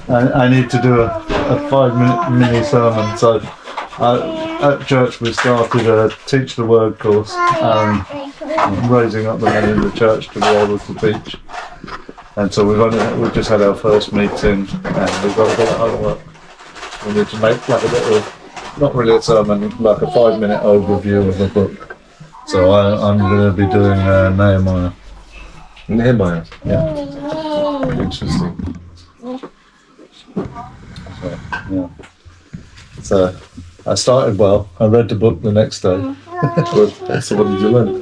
I need to do a 5-minute mini sermon. So at church we started a Teach the Word course, raising up the men in the church to be able to teach. And so we've just had our first meeting, and we've got a bit of homework. We need to make like a little, not really a sermon, like a 5-minute overview of the book. So I'm going to be doing Nehemiah. Nehemiah? Yeah. Interesting. So I started well. I read the book the next day. Good. So what did you learn?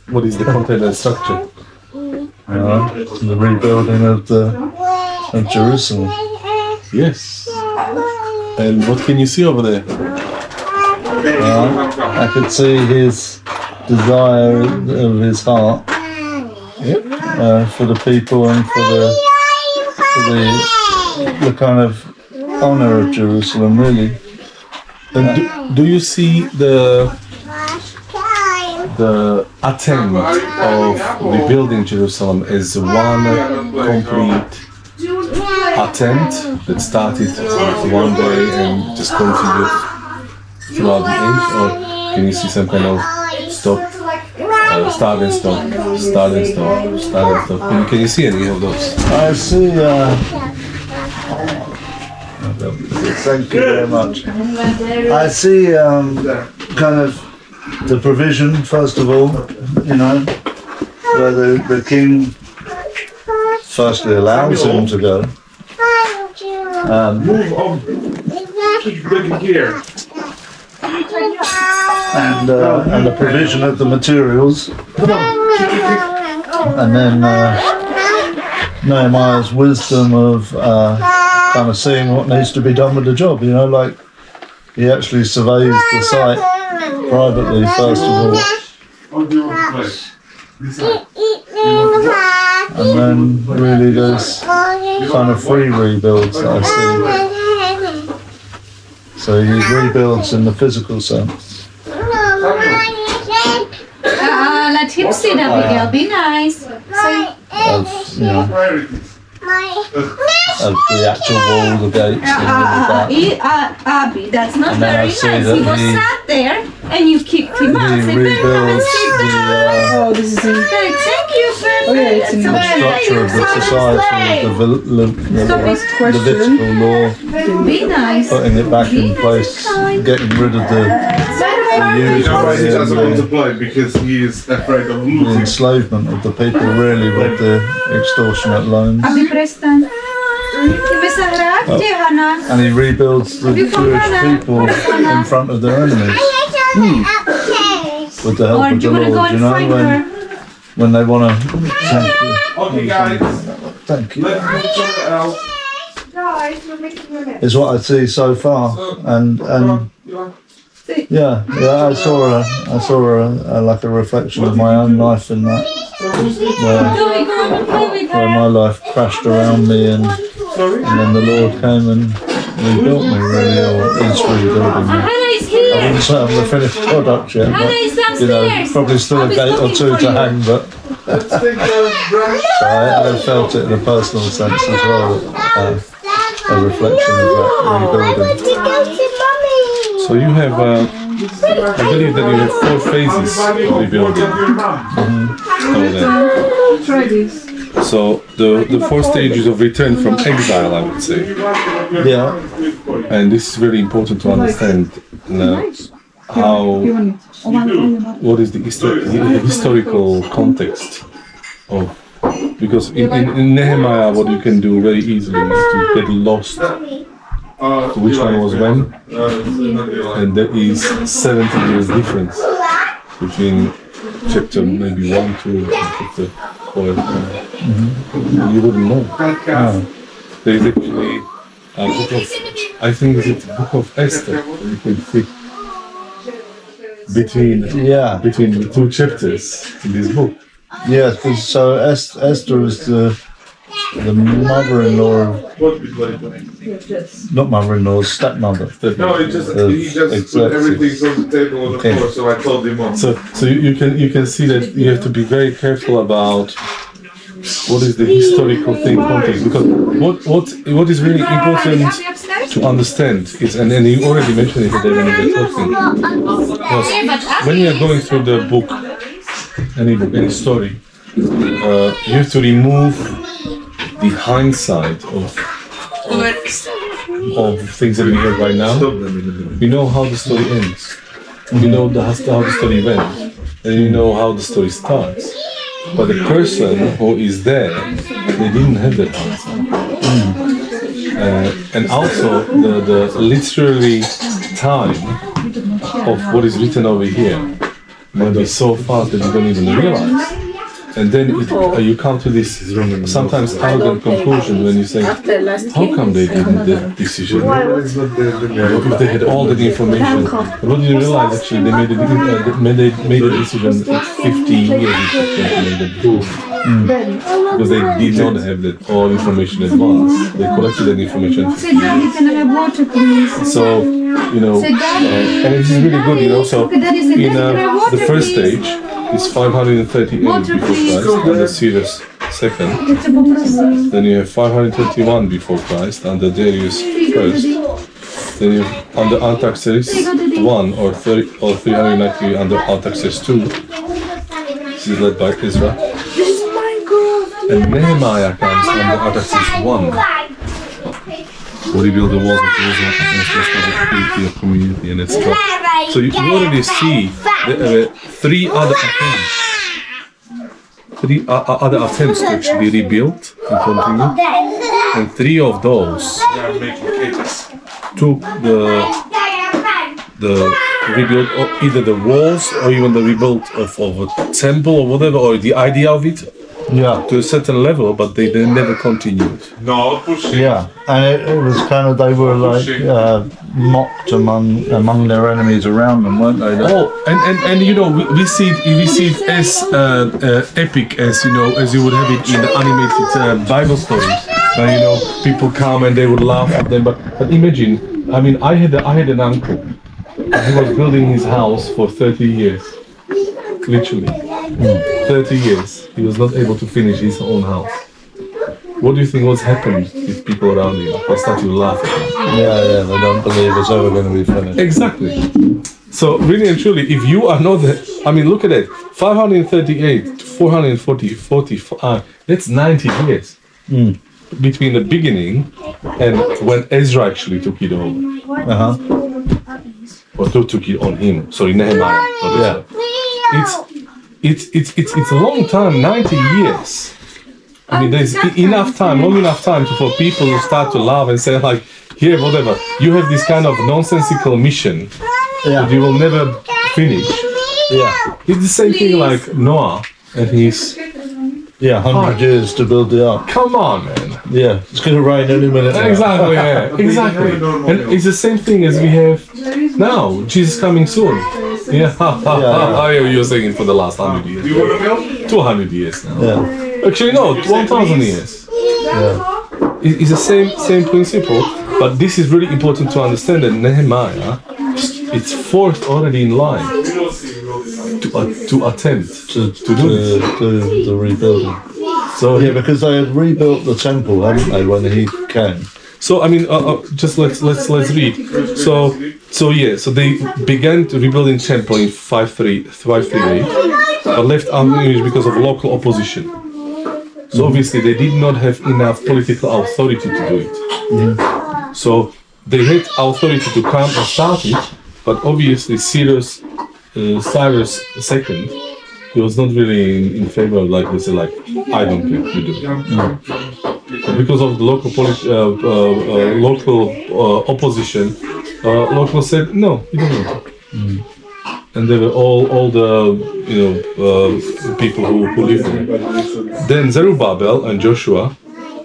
What is the content and structure? The rebuilding of Jerusalem. Yes. And what can you see over there? I could see his desire of his heart for the people and for the kind of honor of Jerusalem, really. And do you see the attempt of rebuilding Jerusalem as one complete attempt that started one day and just continued throughout the age, or can you see some kind of start and stop? Can you see any of those? I see. Thank you very much. I see kind of the provision, first of all, where the king firstly allows him to go. Move on. Keep looking here. And the provision of the materials. And then Nehemiah's wisdom of kind of seeing what needs to be done with the job, like he actually surveys the site privately first of all. And then really there's kind of free rebuilds that I see. So he rebuilds in the physical sense. Let him sit, Abigail. Be nice. Of the actual wall, the gates, Abby, that's not and very nice. He was sat there and you kicked him out. he Say, "Ben, come and rebuilds sit down." Oh, this is in... Okay, thank you, Ben. it's in the structure of the society, the Levitical law, Be nice. putting it back in place, getting rid of the He doesn't want to play because he is afraid of the losing. enslavement of the people, really, with the extortionate loans. Abi, prestaň. Jdeme se hrát, kde je Hana? And he rebuilds the Jewish people in front of their enemies. With the help Or of do the you want to go Lord, and find her? when they want to. Thank you. Okay, guys. Thank you. Let's move somewhere else. Guys, we're making a mess. Is what I see so far, and yeah, I saw like a reflection of my own life in that, where my life crashed around me, and then the Lord came and rebuilt me, really, or is rebuilding me. Hannah is I here. wouldn't say I'm the finished product yet, Hannah but is downstairs. probably still a gate or two to hang, but Let's take the brush. so I felt it in a personal sense as well, a reflection of that rebuilding. So you have, I believe that you have 4 phases of rebuilding. Try this. So the 4 stages of return from exile, I would say. Yeah. And this is very important to understand what is the historical context of, because in Nehemiah what you can do very easily is to get lost which one was when, and there is 70 years difference between chapter maybe 1, 2, and chapter 4. You wouldn't know. There is actually a book of, I think it's a book of Esther. You can see between the 2 chapters in this book. Yes, so Esther is the mother-in-law of, not mother-in-law, stepmother. No, he just put everything on the table on the floor, so I told him off. So you can see that you have to be very careful about what is the historical thing context? Because what is really important to understand is, and you already mentioned it today when you were talking, was when you are going through the book, any story, you have to remove the hindsight of things that we have right now. We know how the story ends. We know how the story went, and you know how the story starts. But the person who is there, they didn't have that hindsight. And also the literary time of what is written over here might be so fast that you don't even realize. And then you come to this sometimes arrogant conclusion when you say, how come they didn't that decision? If they had all that information. But what do you realize actually? They made a decision 50 years before. Because they did not have that all information at once. They collected that information. So, and it's really good, So in the first stage, it's 538 before Christ under Cyrus II. Then you have 531 before Christ under Darius I. Then you have under Artaxerxes I or 390 under Artaxerxes II. This is led by Ezra. And Nehemiah comes under Artaxerxes I. Who rebuild the walls of Jerusalem against the stability of community and its trust. So you already see three other attempts to actually rebuild and continue, and three of those took the rebuild of either the walls or even the rebuild of a temple or whatever, or the idea of it. To a certain level, but they never continued. Yeah, and it was kind of, they were like mocked among their enemies around them, weren't they? And we see it as epic as as you would have it in the animated Bible stories. People come and they would laugh at them. But imagine, I had an uncle. He was building his house for 30 years, literally. 30 years. He was not able to finish his own house. What do you think was happened with people around him? They started to laugh at him. Yeah, they don't believe it's ever going to be finished. Exactly. So really and truly, if you are not, look at that, 538 to 440, that's 90 years between the beginning and when Ezra actually took it over. Or took it on him. Sorry, Nehemiah. It's a long time, 90 years. There's long enough time for people to start to laugh and say like, here, whatever, you have this kind of nonsensical mission that you will never finish. It's the same thing like Noah and his 100 years to build the ark. Come on, man. Yeah, it's going to rain any minute now. Exactly. And it's the same thing as we have now. Jesus coming soon. You're saying for the last 100 years. 200 years now. Actually, no, 1,000 years. It's the same principle, but this is really important to understand that Nehemiah, it's fourth already in line to attempt to do the rebuilding. So because they had rebuilt the temple, hadn't they, when he came? So just let's read. So they began to rebuilding temple in 538, but left unfinished because of local opposition. So obviously they did not have enough political authority to do it. So they had authority to come and start it, but obviously Cyrus II, he was not really in favor of, like, they say, like, I don't care, you do it. Because of the local opposition, local said no, you don't want to. And they were all the people who lived there. Then Zerubbabel and Jeshua,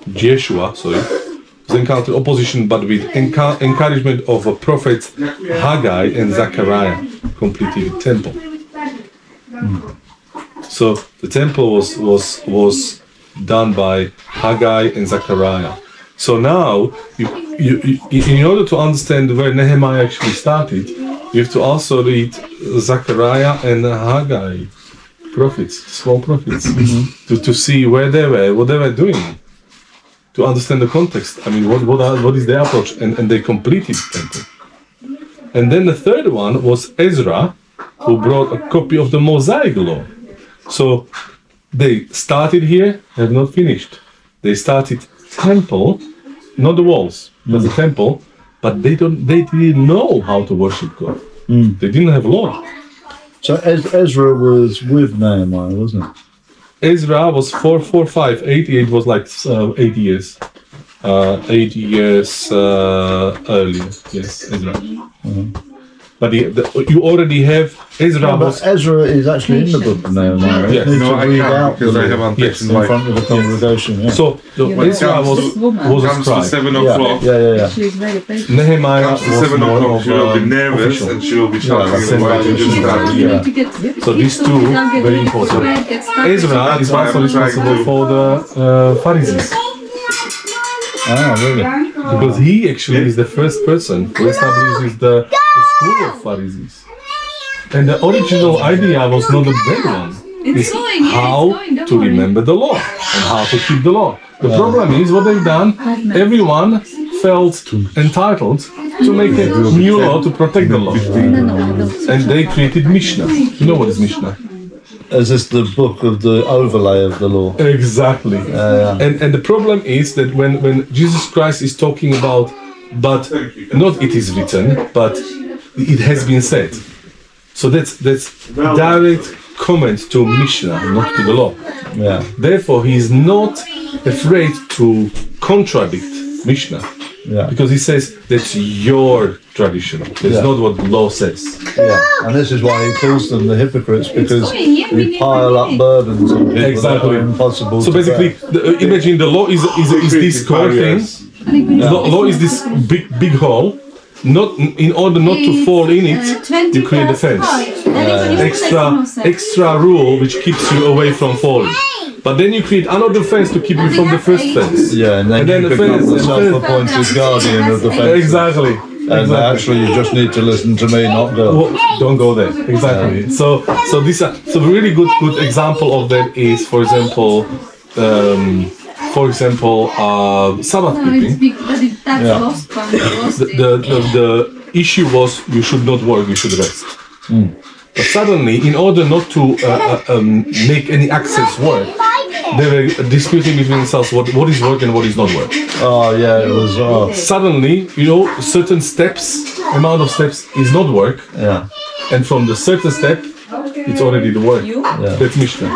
they encountered opposition, but with encouragement of a prophet Haggai and Zechariah completed the temple. So the temple was done by Haggai and Zechariah. So now, in order to understand where Nehemiah actually started, you have to also read Zechariah and Haggai. prophets, small prophets, to see where they were, what they were doing, to understand the context. I mean, what is their approach? And they completed the temple. And then the third one was Ezra, who brought a copy of the Mosaic law. So they started here, have not finished. They started temple, not the walls, but the temple, but they didn't know how to worship God. They didn't have law. So Ezra was with Nehemiah, wasn't it? Ezra was 445, 88 was like 8 years. 8 years earlier, yes, Ezra. But you already have Ezra was. But Ezra is actually in the book of Nehemiah. Right? Yes. You need No, to I read can't out because the I have law untext Yes, in front of the congregation. Yeah. So Ezra was a Comes to scribe. 7 yeah, o'clock. yeah. She's very patient. Nehemiah Comes to was 7 more o'clock, of she will be nervous official. and she will be shouting that's in the white. You just it. start. You Yeah. need to get So these two very important. Ezra is why also I'm trying responsible to- for the Pharisees, Ah, really? because he actually is the first person who establishes the school of Pharisees. And the original idea was not the bad one. It's how to remember the law and how to keep the law. The problem is what they've done. Everyone felt entitled to make a new law to protect the law, and they created Mishnah. You know what is Mishnah? Is this the book of the overlay of the law? Exactly. And the problem is that when Jesus Christ is talking about, but not it is written, but it has been said. So that's direct comment to Mishnah, not to the law. Yeah. Therefore, he is not afraid to contradict Mishnah, Yeah. because he says that's your tradition. That's Yeah. not what the law says. Yeah. And this is why he calls them the hypocrites, because you pile up burdens on people Exactly. that are impossible So to basically, bear. imagine the law is this core thing. Law is this big hole. Not in order not to fall in it, you create a fence. Extra rule which keeps you away from falling. But then you create another fence to keep you from the first fence. Yeah, and then you the become fence. the self-appointed guardian of the fence. Exactly. And actually, you just need to listen to me, not God. Well, don't go there. Exactly. So this so a really good example of that is, for example, Sabbath keeping. The issue was you should not work, you should rest. But suddenly, in order not to make any access work, they were disputing between themselves what is work and what is not work. Oh, yeah, it was. Suddenly, certain amount of steps is not work, Yeah. and from the certain step, it's already the work. That's Mishnah.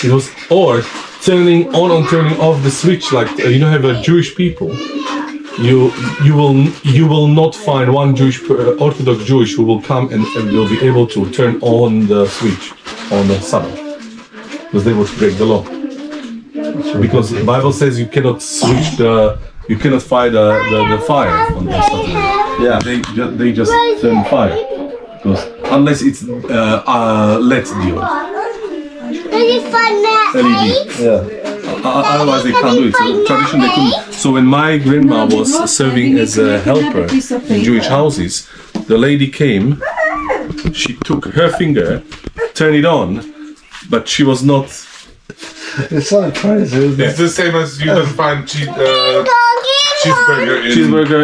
It was or turning on and turning off the switch, like have a Jewish people. You will not find one Orthodox Jewish who will come and will be able to turn on the switch on the Sabbath, because they would break the law. Because the Bible says you cannot you cannot fire the fire on the Saturday. Yeah. They just turn fire, because unless it's LED diode. LED. Yeah. Otherwise they can't do it. So tradition they couldn't. So when my grandma was serving as a helper in Jewish houses, the lady came, she took her finger, turned it on, but she was not. It's so crazy, isn't it? It's the same as you don't find cheeseburger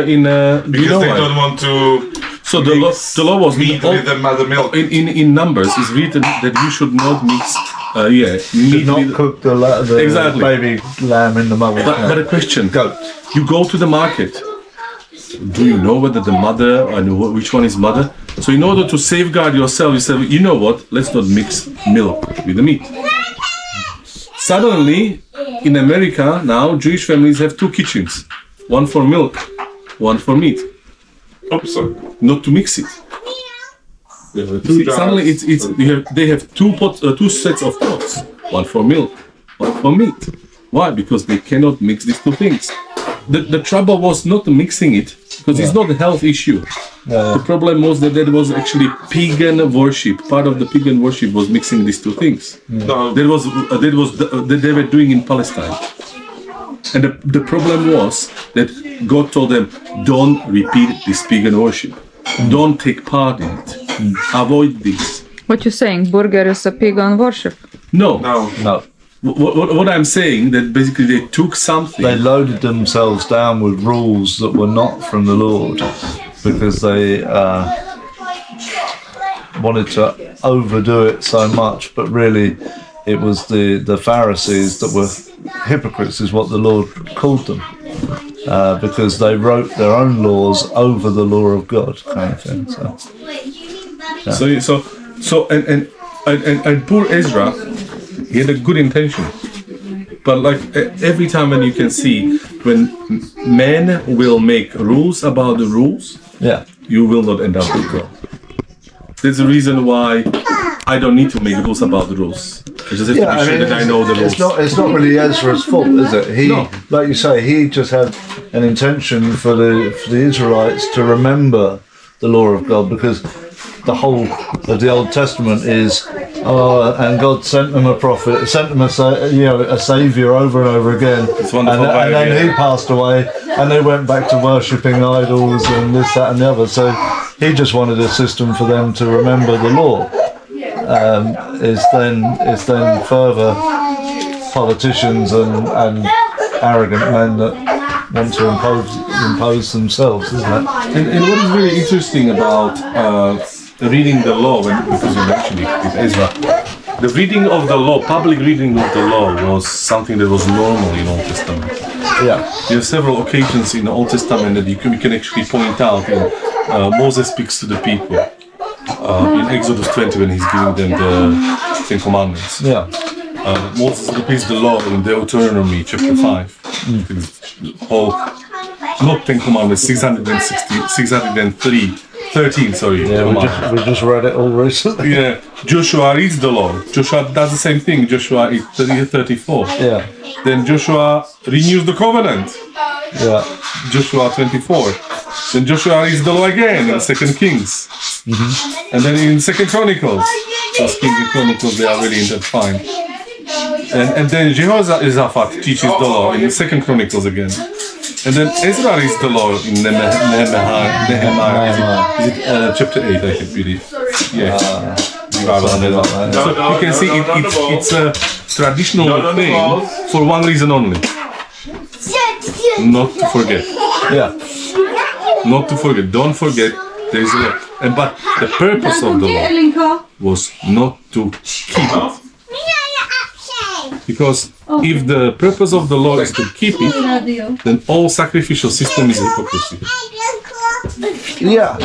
In because they don't want to. So the law was meat with the mother milk. in numbers is written that you should not mix. Meat Not with, cook the Exactly. baby lamb in the mother. But a question. Goat. You go to the market. Do you know whether the mother and which one is mother? So in order to safeguard yourself, you say, you know what? Let's not mix milk with the meat. Suddenly, in America now, Jewish families have 2 kitchens, one for milk, one for meat. Oops, sorry. Not to mix it. See, suddenly they have 2 sets of pots, one for milk, one for meat. Why? Because they cannot mix these 2 things. The trouble was not mixing it, because it's not a health issue. The problem was that there was actually pagan worship. Part of the pagan worship was mixing these 2 things. No. That was they were doing in Palestine. And the problem was that God told them, don't repeat this pagan worship. Don't take part in it. Avoid this. What you saying? Burger is a pagan worship. No. No. What I'm saying, that basically they took something. They loaded themselves down with rules that were not from the Lord because they wanted to overdo it so much, but really it was the Pharisees that were hypocrites, is what the Lord called them, because they wrote their own laws over the law of God, kind of thing. So and poor Ezra, he had a good intention, but like every time when you can see when men will make rules about the rules, Yeah. you will not end up with God. There's a reason why I don't need to make rules about the rules. I just have to be sure that I know the rules. It's not really Ezra's fault, is it? He, No. like you say, he just had an intention for the Israelites to remember the law of God, because the whole of the Old Testament is, and God sent them a prophet, sent them a savior over and over again, and then he passed away, and they went back to worshipping idols and this, that, and the other. So he just wanted a system for them to remember the law. Is then further politicians and arrogant men that want to impose themselves, isn't it? And what is really interesting about reading the law, because you mentioned it with Ezra, the reading of the law, public reading of the law, was something that was normal in Old Testament. Yeah. There are several occasions in the Old Testament that we can actually point out. Moses speaks to the people in Exodus 20 when he's giving them the Ten Commandments. Yeah. Moses repeats the law in Deuteronomy chapter 5. Whole, not Ten Commandments, 13, sorry. Yeah, we just read it all recently. Yeah, Joshua reads the law. Joshua does the same thing. Joshua is 34. Yeah. Then Joshua renews the covenant. Yeah. Joshua 24. Then Joshua reads the law again in 2 Kings. Mm-hmm. And then in 2 Chronicles. Those Kings and Chronicles, they are really intertwined. And then Jehoshaphat teaches the law in 2 Chronicles again. And then Ezra reads the law in Nehemiah. Is it chapter 8, I believe? Yeah. So you can see it's a traditional thing for one reason only. Not to forget. Yeah. Not to forget. Don't forget there is a law. But the purpose of the law was not to keep it. Because if the purpose of the law is to keep it, then all sacrificial system is hypocrisy. Yeah,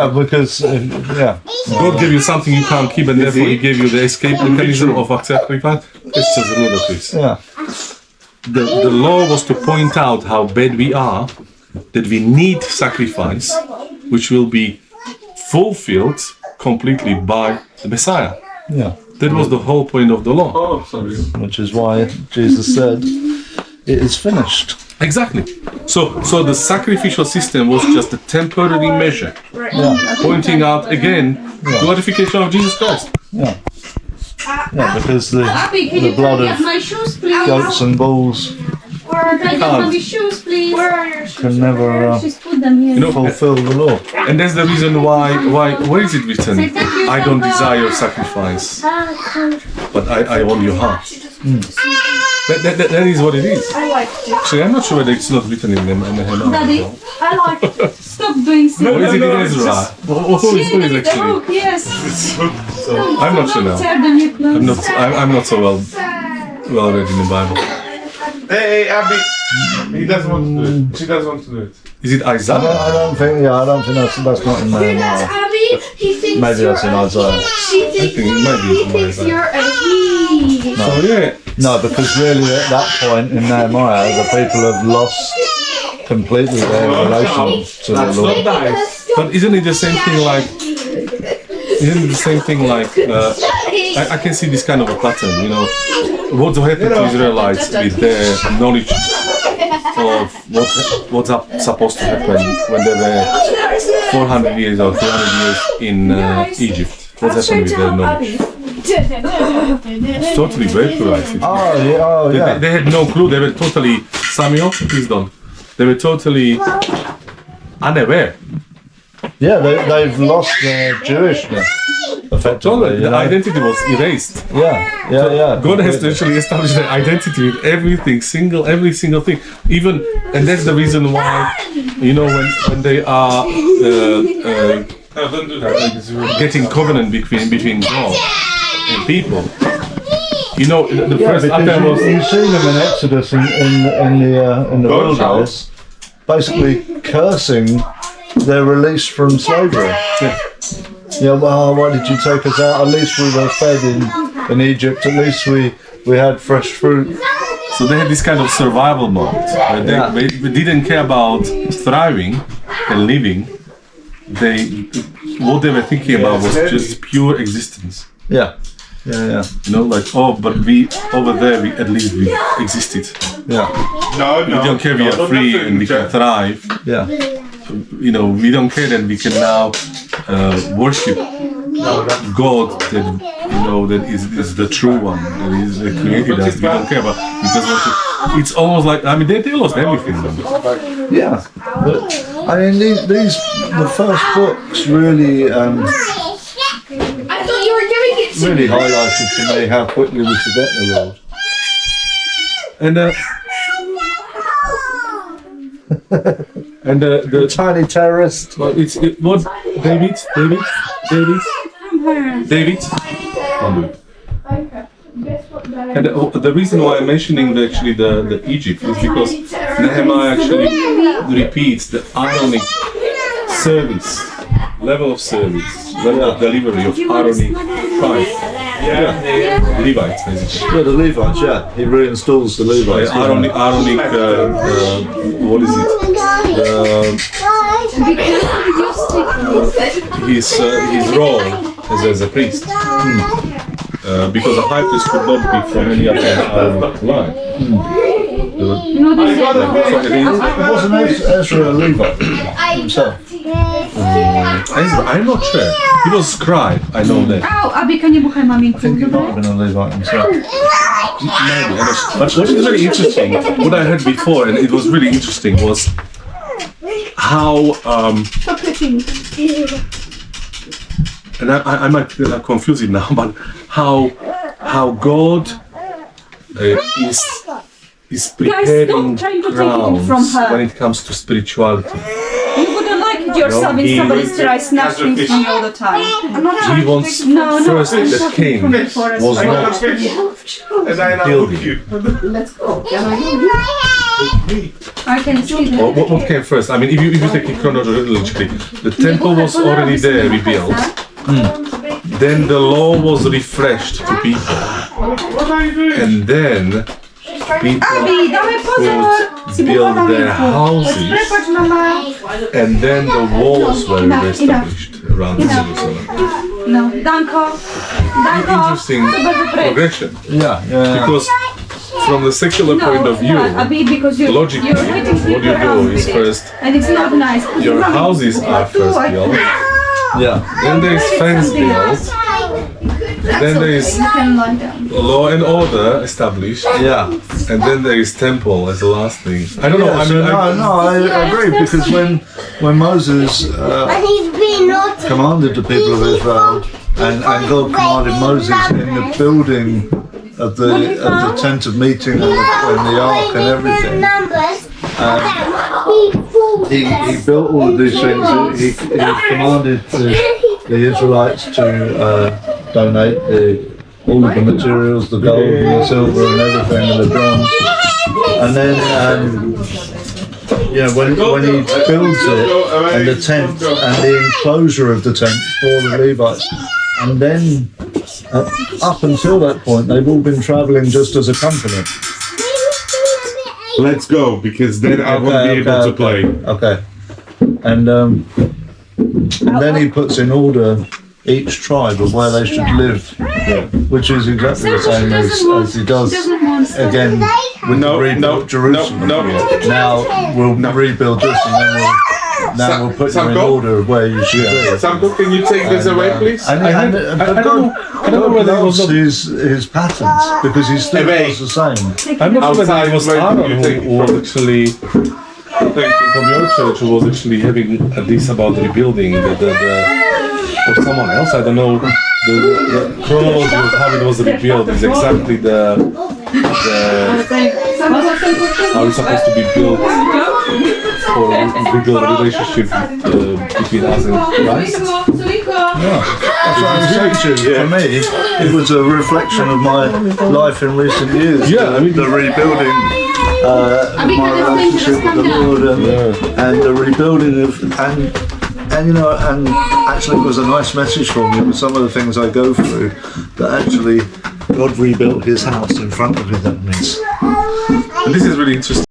because God gave you something you can't keep, and therefore He gave you the escape mechanism of sacrifice. It's just ludicrous. Yeah. The law was to point out how bad we are, that we need sacrifice, which will be fulfilled completely by the Messiah. Yeah. That was the whole point of the law. Oh, sorry. Which is why Jesus said, "It is finished." Exactly. So the sacrificial system was just a temporary measure, pointing out again glorification of Jesus Christ. Yeah. Yeah, because the blood of goats and bulls can never fulfill the law. And that's the reason why is it written, I don't desire sacrifice, but I want your heart. That is what it is. Actually, I'm not sure whether it's not written in Nehemiah. Daddy, I like it. Stop doing so. Or is it in Ezra? What is actually? Yes. I'm not sure now. I'm not so well read in the Bible. Hey, Abby. He doesn't want to do it. She doesn't want to do it. Is it Isaiah? I don't think that's not in there. Abby, he thinks Maybe that's in Isaiah. She think it might be in thinks Isaiah. you're a he. So yeah. No, because really at that point in Nehemiah, the people have lost completely their relation to the Lord. But isn't it the same thing like? I can see this kind of a pattern, you know. What happened to Israelites with their knowledge of what's supposed to happen when they were 400 years or 300 years in Egypt? What happened with their knowledge? It's totally vaporized. Oh yeah. They had no clue. They were totally, Samuel, please don't. They were totally unaware. Yeah, they've lost their Jewishness. effectively. The identity was erased. Yeah. God has actually established their identity with everything, every single thing. Even, and that's the reason why, you know, when they are getting covenant between God and people. You know, the first attempt was. You see them in Exodus in the wilderness, basically cursing their release from slavery. Yeah, well, why did you take us out? At least we were fed in Egypt. At least we had fresh fruit. So they had this kind of survival mode. Where they didn't care about thriving and living. What they were thinking about was just pure existence. Yeah. You know, like, oh, but over there, at least we existed. Yeah. No. We don't care, we are free and we can thrive. Yeah. You know, we don't care that we can now worship God that, you know, that is the true one, that is created us. We don't care about, because it's almost like, I mean, they lost everything. Yeah. But, I mean, the first books really, I thought you were giving it to really highlighted to me how quickly we forget the Lord. And the Tiny terrorist. well, what David. Don't do it. And the reason why I'm mentioning the Egypt is because Nehemiah actually repeats the Aaronic level of delivery of Aaronic tribe. Levites, basically. Yeah, the Levites, He reinstalls the Levites. Aaronic, what is it? His role as a priest. Because a high priest could not be from any other line. Wasn't Ezra a Levite himself? I'm not sure. He was a scribe, I know that. I think he might have been a Levite himself. Maybe. But what is very interesting, what I heard before, and it was really interesting, was how, and I might confuse it now, but how God is preparing grounds when it comes to spirituality. You wouldn't like it yourself if somebody tries snatching from you all the time. He wants first that came was not building. Let's go. I can see that. Or what came first? I mean, if you take it chronologically, the temple was already there, rebuilt. Then the law was refreshed to people, and then people could build their houses, and then the walls were established around Jerusalem. No, Danko. Interesting progression, Yeah. because from the secular point of view, logically, what you do is first And it's not nice. your houses are first built, Yeah. then there is fence built, then there is law and order established, Yeah. and then there is temple as the last thing. I don't know. I agree, because when Moses commanded the people of Israel, and God commanded Moses in the building of the tent of meeting and the ark and everything, he built all of these things. He commanded the Israelites to donate all of the materials, the gold and the silver and everything, and the bronze. And then, when he builds it, and the tent, and the enclosure of the tent for the Levites, and then up until that point, they've all been traveling just as a company. Let's go, because then I won't be able to play. Okay. And then he puts in order each tribe of where they should live, which is exactly the same as he does again with the rebuilt Jerusalem. Now we'll rebuild this, and then we'll put you in order of where you should be. Samko, can you take this away, please? But God loves his patterns, because he still does the same. I'm not sure whether it was Outside, Aaron you take who was actually from your church who was actually having this about rebuilding for someone else. I don't know the chronology of how it was rebuilt is exactly the how it's supposed to be built for rebuild a relationship between us and Christ. That's what I'm saying to you. For me, it was a reflection of my life in recent years. Yeah, I mean the rebuilding my relationship with the Lord and the rebuilding of and you know, and actually it was a nice message for me with some of the things I go through, that actually God rebuilt his house in front of his enemies. And this is really interesting.